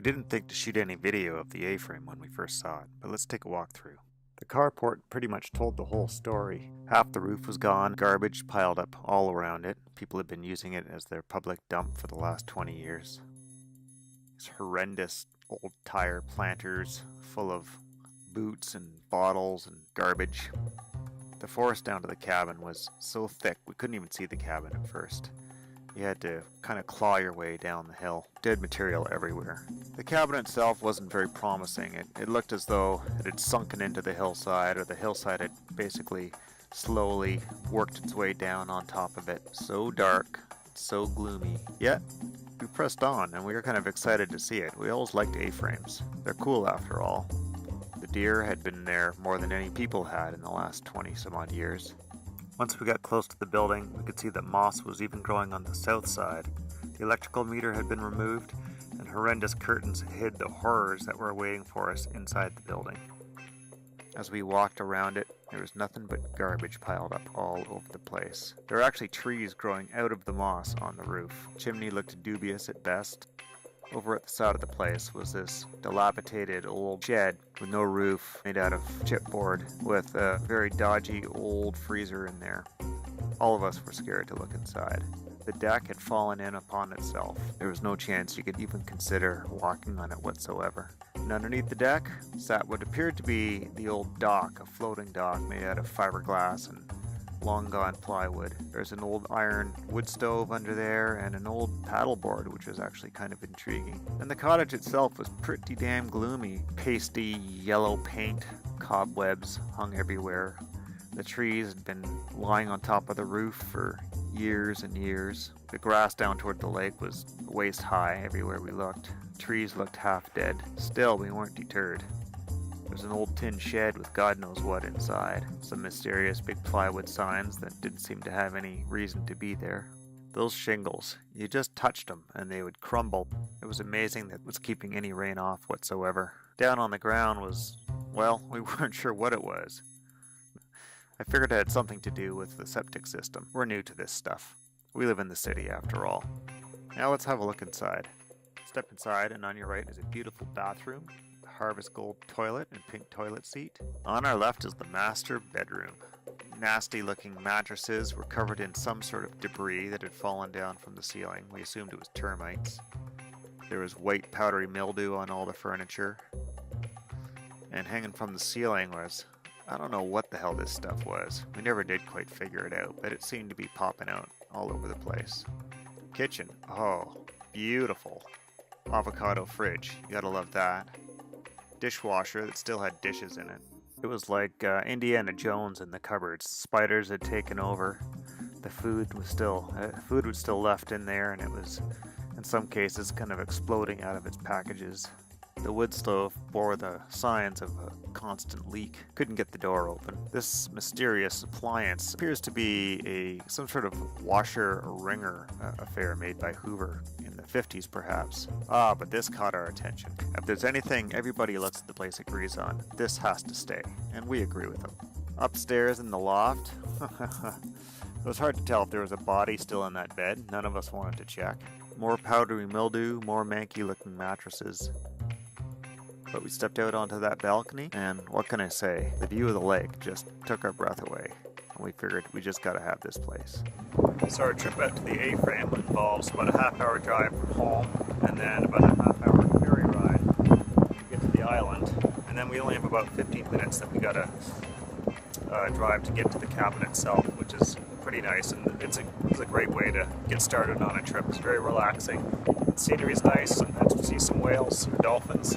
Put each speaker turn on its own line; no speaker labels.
We didn't think to shoot any video of the A-frame when we first saw it, but let's take a walk through. The carport pretty much told the whole story. Half the roof was gone, garbage piled up all around it. People had been using it as their public dump for the last 20 years. These horrendous old tire planters full of boots and bottles and garbage. The forest down to the cabin was so thick we couldn't even see the cabin at first. You had to kind of claw your way down the hill. Dead material everywhere. The cabin itself wasn't very promising. It looked as though it had sunken into the hillside, or the hillside had basically slowly worked its way down on top of it. So dark, so gloomy. Yet, we pressed on, and we were kind of excited to see it. We always liked A-frames. They're cool after all. The deer had been there more than any people had in the last 20 some odd years. Once we got close to the building, we could see that moss was even growing on the south side. The electrical meter had been removed, and horrendous curtains hid the horrors that were waiting for us inside the building. As we walked around it, there was nothing but garbage piled up all over the place. There were actually trees growing out of the moss on the roof. The chimney looked dubious at best. Over at the side of the place was this dilapidated old shed with no roof, made out of chipboard, with a very dodgy old freezer in there. All of us were scared to look inside. The deck had fallen in upon itself. There was no chance you could even consider walking on it whatsoever. And underneath the deck sat what appeared to be the old dock, a floating dock made out of fiberglass and long gone plywood. There's an old iron wood stove under there and an old paddleboard, which was actually kind of intriguing. And the cottage itself was pretty damn gloomy. Pasty yellow paint, cobwebs hung everywhere. The trees had been lying on top of the roof for years and years. The grass down toward the lake was waist high everywhere we looked. Trees looked half dead. Still, we weren't deterred. There was an old tin shed with God knows what inside. Some mysterious big plywood signs that didn't seem to have any reason to be there. Those shingles, you just touched them and they would crumble. It was amazing that it was keeping any rain off whatsoever. Down on the ground was, well, we weren't sure what it was. I figured it had something to do with the septic system. We're new to this stuff. We live in the city after all. Now let's have a look inside. Step inside and on your right is a beautiful bathroom. Harvest gold toilet and pink toilet seat. On our left is the master bedroom. Nasty looking mattresses were covered in some sort of debris that had fallen down from the ceiling. We assumed it was termites. There was white powdery mildew on all the furniture. And hanging from the ceiling was, I don't know what the hell this stuff was. We never did quite figure it out, but it seemed to be popping out all over the place. Kitchen, oh, beautiful. Avocado fridge, you gotta love that. Dishwasher that still had dishes in it. It was like Indiana Jones in the cupboards. Spiders had taken over. The food was still left in there, and it was, in some cases, kind of exploding out of its packages. The wood stove bore the signs of a constant leak. Couldn't get the door open. This mysterious appliance appears to be some sort of washer or wringer affair made by Hoover in the 50s perhaps. But this caught our attention. If there's anything everybody looks at the place agrees on, this has to stay, and we agree with them. Upstairs in the loft, it was hard to tell if there was a body still in that bed. None of us wanted to check. More powdery mildew, more manky looking mattresses. But we stepped out onto that balcony, and what can I say? The view of the lake just took our breath away, and we figured we just gotta have this place. So our trip out to the A-frame involves about a half-hour drive from home, and then about a half-hour ferry ride to get to the island. And then we only have about 15 minutes that we gotta drive to get to the cabin itself, which is pretty nice, and it's a great way to get started on a trip. It's very relaxing. The scenery is nice, and to see some whales or dolphins.